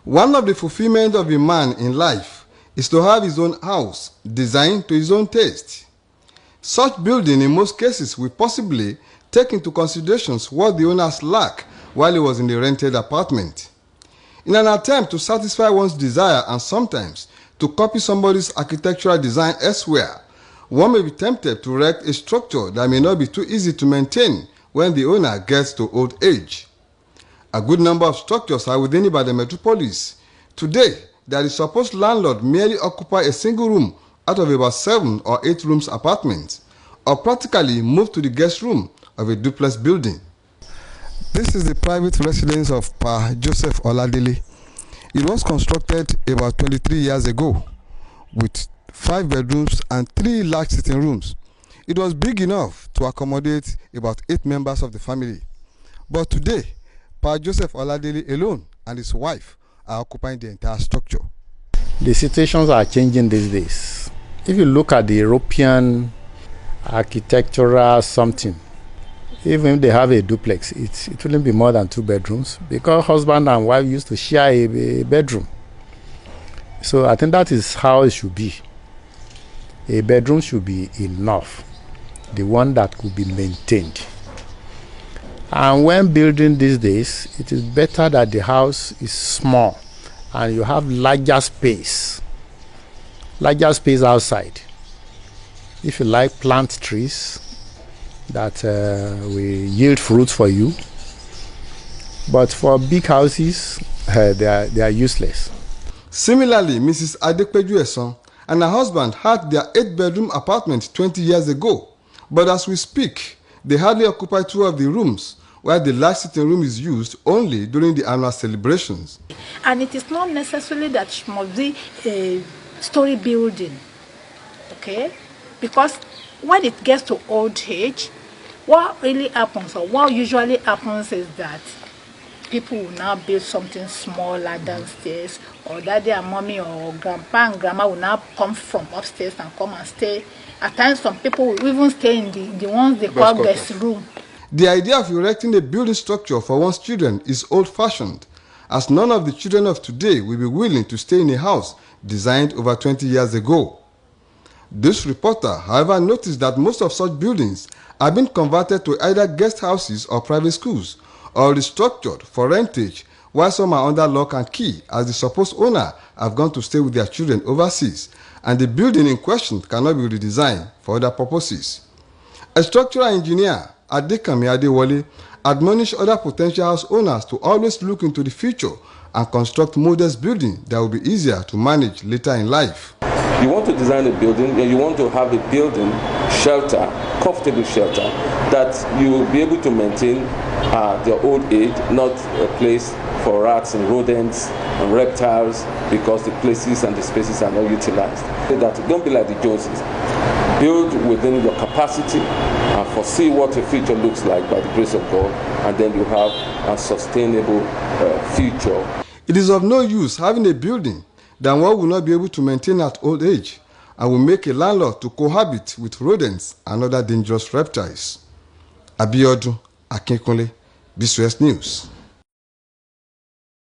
One of the fulfillment of a man in life is to have his own house designed to his own taste. Such building in most cases will possibly take into consideration what the owners lack while he was in the rented apartment. In an attempt to satisfy one's desire and sometimes to copy somebody's architectural design elsewhere, one may be tempted to erect a structure that may not be too easy to maintain when the owner gets to old age. A good number of structures are within Ibadan metropolis. Today, the supposed landlord merely occupy a single room out of about 7 or 8 rooms apartments, or practically move to the guest room of a duplex building. This is the private residence of Pa Joseph Oladele. It was constructed about 23 years ago with 5 bedrooms and 3 large sitting rooms. It was big enough to accommodate about 8 members of the family. But today, Pa Joseph Oladele alone and his wife are occupying the entire structure. The situations are changing these days. If you look at the European architectural something, even if they have a duplex, it wouldn't be more than 2 bedrooms because husband and wife used to share a bedroom. So I think that is how it should be. A bedroom should be enough, the one that could be maintained. And when building these days, it is better that the house is small and you have larger space outside. If you like, plant trees that will yield fruits for you. But for big houses, they are useless. Similarly, Mrs. Adepeju Eson and her husband had their 8-bedroom apartment 20 years ago. But as we speak, they hardly occupy 2 of the rooms, while the large sitting room is used only during the annual celebrations. And it is not necessarily that it must be a story building, okay? Because when it gets to old age, what really happens, or what usually happens, is that people will now build something smaller downstairs, or daddy and mommy or grandpa and grandma will now come from upstairs and come and stay. At times, some people will even stay in the ones they call guest room. The idea of erecting a building structure for one's children is old-fashioned, as none of the children of today will be willing to stay in a house designed over 20 years ago. This reporter, however, noticed that most of such buildings have been converted to either guest houses or private schools, or restructured for rentage, while some are under lock and key as the supposed owner have gone to stay with their children overseas, and the building in question cannot be redesigned for other purposes. A structural engineer, Adekami Adewale, admonished other potential house owners to always look into the future and construct modest buildings that will be easier to manage later in life. You want to design a building, and you want to have a building shelter, comfortable shelter, that you will be able to maintain their old age, not a place for rats and rodents and reptiles, because the places and the spaces are not utilized. That don't be like the Joneses. Build within your capacity and foresee what the future looks like by the grace of God, and then you have a sustainable future. It is of no use having a building than one will not be able to maintain at old age, and will make a landlord to cohabit with rodents and other dangerous reptiles. Abiodun Akinkunle, BCS News.